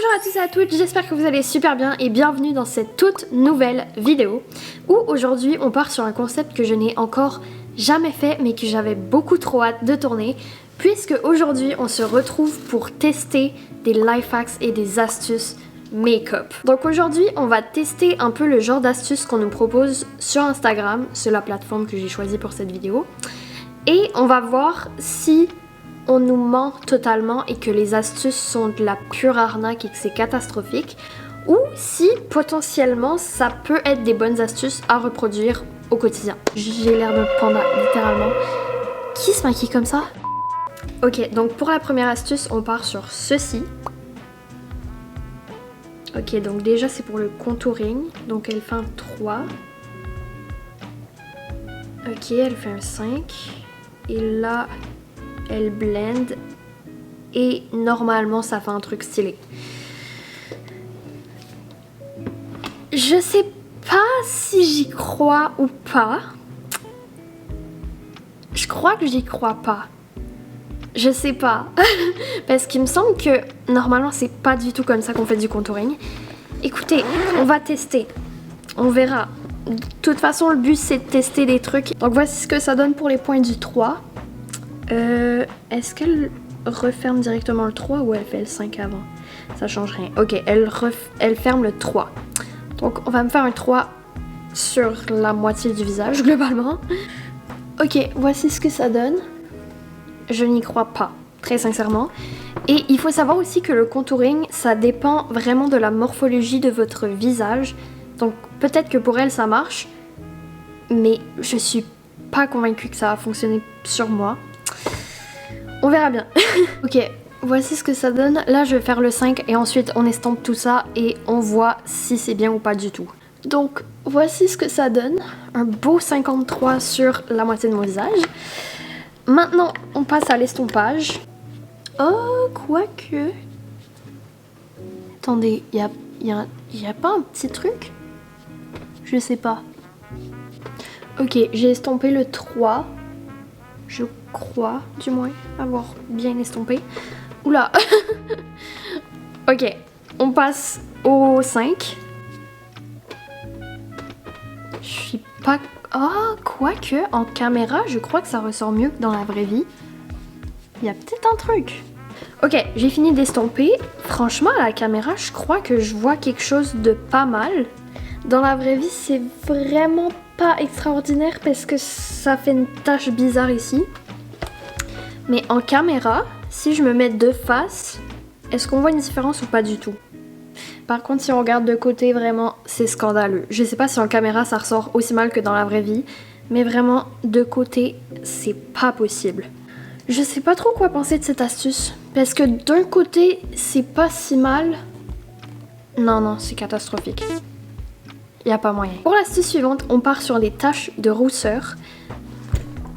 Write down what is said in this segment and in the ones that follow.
Bonjour à tous et à toutes, j'espère que vous allez super bien et bienvenue dans cette toute nouvelle vidéo où aujourd'hui on part sur un concept que je n'ai encore jamais fait mais que j'avais beaucoup trop hâte de tourner puisque aujourd'hui on se retrouve pour tester des life hacks et des astuces make-up. Donc aujourd'hui on va tester un peu le genre d'astuces qu'on nous propose sur Instagram, c'est la plateforme que j'ai choisie pour cette vidéo, et on va voir si on nous ment totalement et que les astuces sont de la pure arnaque et que c'est catastrophique, ou si potentiellement ça peut être des bonnes astuces à reproduire au quotidien. J'ai l'air d'un panda littéralement. Qui se maquille comme ça? Ok, donc pour la première astuce on part sur ceci. Ok, donc déjà c'est pour le contouring, donc elle fait un 3. Ok, elle fait un 5. Et là elle blend et normalement ça fait un truc stylé. Je sais pas si j'y crois ou pas. Je crois que j'y crois pas. Je sais pas. Parce qu'il me semble que normalement c'est pas du tout comme ça qu'on fait du contouring. Écoutez, on va tester. On verra. De toute façon le but c'est de tester des trucs. Donc voici ce que ça donne pour les points du 3. Est-ce qu'elle referme directement le 3 ou elle fait le 5 avant? Ça change rien. Ok, elle ferme le 3. Donc on va me faire un 3 sur la moitié du visage globalement. Ok, voici ce que ça donne. Je n'y crois pas, très sincèrement. Et il faut savoir aussi que le contouring, ça dépend vraiment de la morphologie de votre visage. Donc peut-être que pour elle ça marche, mais je suis pas convaincue que ça va fonctionner sur moi. On verra bien. Ok, voici ce que ça donne. Là, je vais faire le 5 et ensuite on estompe tout ça et on voit si c'est bien ou pas du tout. Donc, voici ce que ça donne. Un beau 53 sur la moitié de mon visage. Maintenant, on passe à l'estompage. Oh, quoique... Attendez, y a pas un petit truc? Je sais pas. Ok, j'ai estompé le 3. Je crois, du moins, avoir bien estompé. Oula. Ok, on passe au 5. Je suis pas... Ah, quoique, en caméra, je crois que ça ressort mieux que dans la vraie vie. Il y a peut-être un truc. Ok, j'ai fini d'estomper. Franchement, à la caméra, je crois que je vois quelque chose de pas mal. Dans la vraie vie, c'est vraiment pas extraordinaire parce que ça fait une tache bizarre ici. Mais en caméra, si je me mets de face, est-ce qu'on voit une différence ou pas du tout? Par contre, si on regarde de côté, vraiment, c'est scandaleux. Je sais pas si en caméra ça ressort aussi mal que dans la vraie vie, mais vraiment, de côté, c'est pas possible. Je sais pas trop quoi penser de cette astuce, parce que d'un côté, c'est pas si mal. Non, c'est catastrophique. Y a pas moyen. Pour l'astuce suivante, on part sur les taches de rousseur.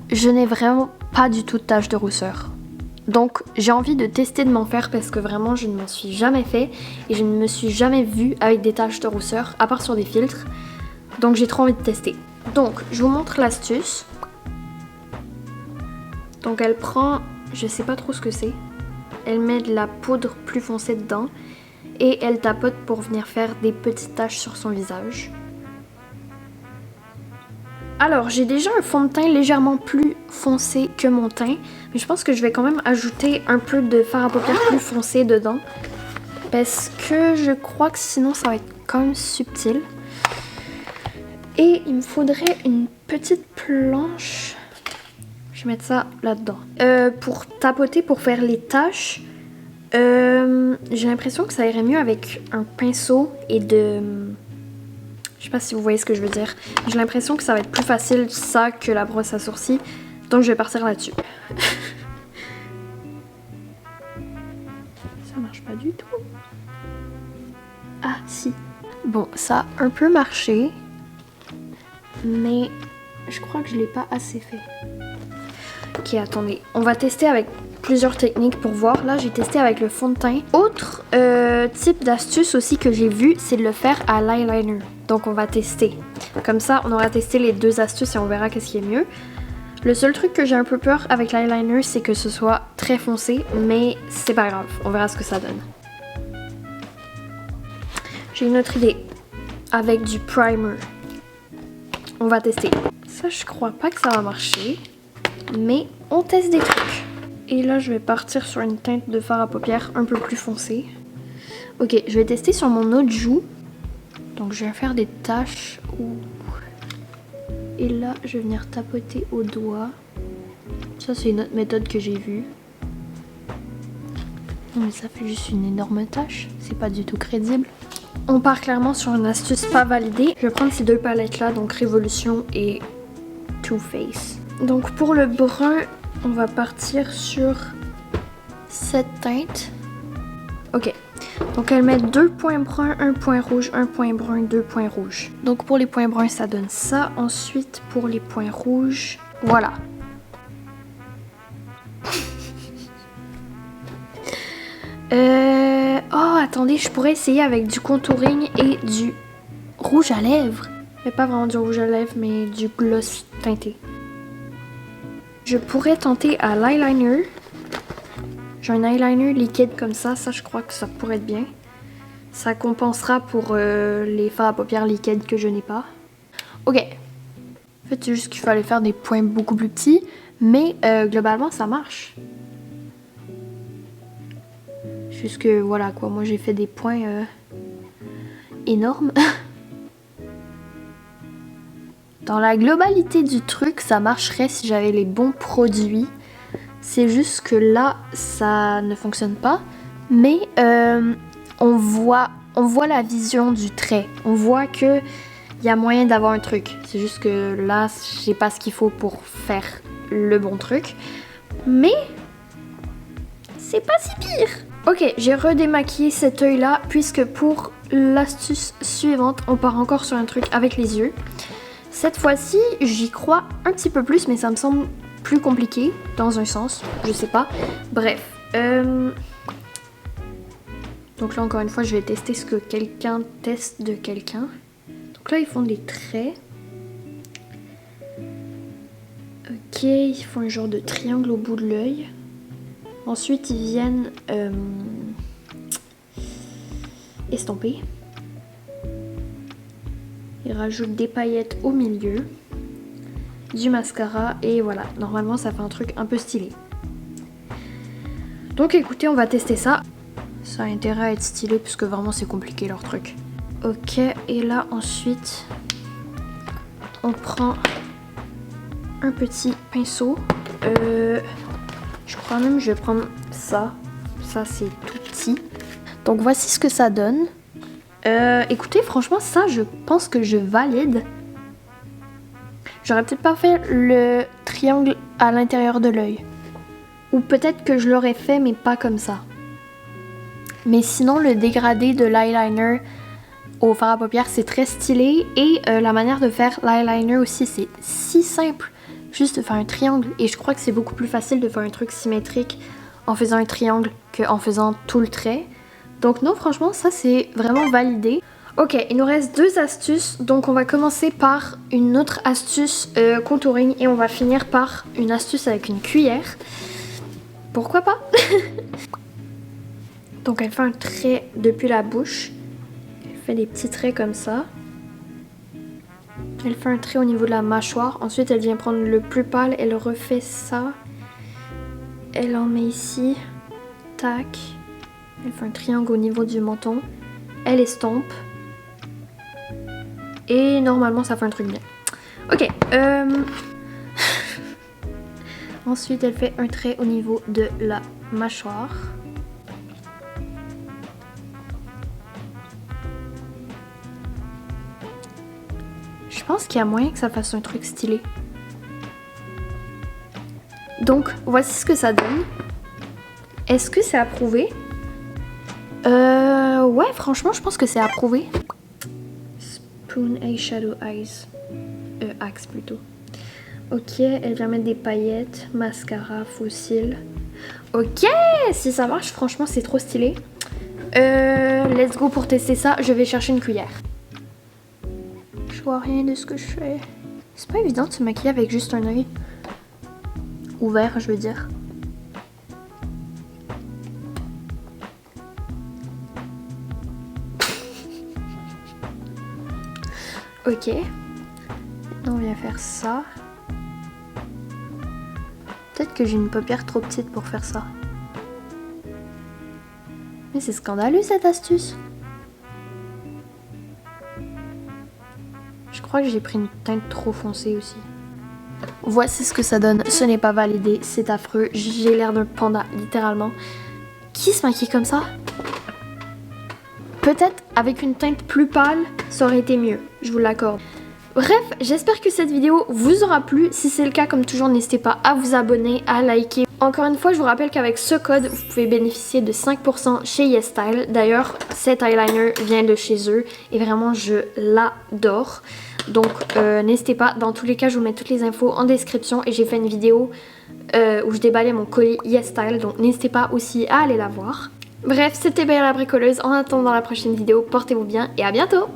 Je n'ai vraiment pas du tout de taches de rousseur. Donc j'ai envie de tester de m'en faire parce que vraiment je ne m'en suis jamais fait et je ne me suis jamais vue avec des taches de rousseur à part sur des filtres. Donc j'ai trop envie de tester. Donc je vous montre l'astuce. Donc elle prend, je sais pas trop ce que c'est. Elle met de la poudre plus foncée dedans et elle tapote pour venir faire des petites taches sur son visage. Alors, j'ai déjà un fond de teint légèrement plus foncé que mon teint, mais je pense que je vais quand même ajouter un peu de fard à paupières plus foncé dedans, parce que je crois que sinon ça va être quand même subtil. Et il me faudrait une petite planche, je vais mettre ça là-dedans, pour tapoter, pour faire les taches. J'ai l'impression que ça irait mieux avec un pinceau et de... Je sais pas si vous voyez ce que je veux dire. J'ai l'impression que ça va être plus facile ça que la brosse à sourcils. Donc je vais partir là-dessus. Ça marche pas du tout. Ah si. Bon, ça a un peu marché. Mais je crois que je l'ai pas assez fait. Ok, attendez. On va tester avec plusieurs techniques pour voir. Là, j'ai testé avec le fond de teint. Autre type d'astuce aussi que j'ai vu, c'est de le faire à l'eyeliner. Donc on va tester. Comme ça, on aura testé les deux astuces et on verra qu'est-ce qui est mieux. Le seul truc que j'ai un peu peur avec l'eyeliner, c'est que ce soit très foncé, mais c'est pas grave. On verra ce que ça donne. J'ai une autre idée. Avec du primer. On va tester. Ça, je crois pas que ça va marcher. Mais on teste des trucs. Et là, je vais partir sur une teinte de fard à paupières un peu plus foncée. Ok, je vais tester sur mon autre joue. Donc, je vais faire des taches. Et là, je vais venir tapoter au doigt. Ça, c'est une autre méthode que j'ai vue. Non, mais ça fait juste une énorme tache. C'est pas du tout crédible. On part clairement sur une astuce pas validée. Je vais prendre ces deux palettes là, donc Révolution et Too Faced. Donc pour le brun, on va partir sur cette teinte. Ok. Donc elle met 2 points bruns, 1 point rouge, 1 point brun, 2 points rouges. Donc pour les points bruns, ça donne ça. Ensuite, pour les points rouges, voilà. Oh, attendez, je pourrais essayer avec du contouring et du rouge à lèvres. Mais pas vraiment du rouge à lèvres, mais du gloss teinté. Je pourrais tenter à l'eyeliner. J'ai un eyeliner liquide comme ça je crois que ça pourrait être bien. Ça compensera pour les fards à paupières liquides que je n'ai pas. Ok. En fait, c'est juste qu'il fallait faire des points beaucoup plus petits, mais globalement, ça marche. Juste que voilà quoi, moi j'ai fait des points énormes. Dans la globalité du truc, ça marcherait si j'avais les bons produits. C'est juste que là, ça ne fonctionne pas. Mais on voit la vision du trait. On voit que il y a moyen d'avoir un truc. C'est juste que là, j'ai pas ce qu'il faut pour faire le bon truc. Mais c'est pas si pire. Ok, j'ai redémaquillé cet œil là, puisque pour l'astuce suivante, on part encore sur un truc avec les yeux. Cette fois-ci, j'y crois un petit peu plus, mais ça me semble plus compliqué, dans un sens, je sais pas. Bref. Donc là, encore une fois, je vais tester ce que quelqu'un teste de quelqu'un. Donc là, ils font des traits. Ok, ils font un genre de triangle au bout de l'œil. Ensuite, ils viennent estomper. Ils rajoutent des paillettes au milieu, du mascara et voilà. Normalement, ça fait un truc un peu stylé. Donc écoutez, on va tester ça. Ça a intérêt à être stylé puisque vraiment c'est compliqué leur truc. Ok, et là ensuite, on prend un petit pinceau. Je crois même que je vais prendre ça. Ça, c'est tout petit. Donc, voici ce que ça donne. Écoutez, franchement, ça, je pense que je valide. J'aurais peut-être pas fait le triangle à l'intérieur de l'œil. Ou peut-être que je l'aurais fait, mais pas comme ça. Mais sinon, le dégradé de l'eyeliner au fard à paupières, c'est très stylé. Et la manière de faire l'eyeliner aussi, c'est si simple. Juste de faire un triangle. Et je crois que c'est beaucoup plus facile de faire un truc symétrique en faisant un triangle qu'en faisant tout le trait. Donc non, franchement, ça c'est vraiment validé. Ok, il nous reste 2 astuces. Donc on va commencer par une autre astuce contouring et on va finir par une astuce avec une cuillère. Pourquoi pas? Donc elle fait un trait depuis la bouche. Elle fait des petits traits comme ça. Elle fait un trait au niveau de la mâchoire. Ensuite, elle vient prendre le plus pâle. Elle refait ça. Elle en met ici. Tac. Elle fait un triangle au niveau du menton. Elle estompe. Et normalement, ça fait un truc bien. Ok. Ensuite, elle fait un trait au niveau de la mâchoire. Je pense qu'il y a moyen que ça fasse un truc stylé. Donc, voici ce que ça donne. Est-ce que c'est approuvé? Ouais, franchement, je pense que c'est approuvé. Spoon Eyeshadow Eyes. Axe plutôt. Ok, elle vient mettre des paillettes, mascara, faux cils. Ok, si ça marche, franchement, c'est trop stylé. Let's go pour tester ça. Je vais chercher une cuillère. Je vois rien de ce que je fais. C'est pas évident de se maquiller avec juste un œil. Ouvert, je veux dire. Ok. On vient faire ça. Peut-être que j'ai une paupière trop petite pour faire ça. Mais c'est scandaleux cette astuce. Je crois que j'ai pris une teinte trop foncée aussi. Voici ce que ça donne. Ce n'est pas validé, c'est affreux. J'ai l'air d'un panda, littéralement. Qui se maquille comme ça? Peut-être avec une teinte plus pâle, ça aurait été mieux, je vous l'accorde. Bref, j'espère que cette vidéo vous aura plu. Si c'est le cas, comme toujours, n'hésitez pas à vous abonner, à liker. Encore une fois, je vous rappelle qu'avec ce code, vous pouvez bénéficier de 5% chez YesStyle. D'ailleurs, cet eyeliner vient de chez eux et vraiment, je l'adore. Donc, n'hésitez pas. Dans tous les cas, je vous mets toutes les infos en description et j'ai fait une vidéo où je déballais mon colis YesStyle. Donc, n'hésitez pas aussi à aller la voir. Bref, c'était Bella la bricoleuse. En attendant la prochaine vidéo, portez-vous bien et à bientôt!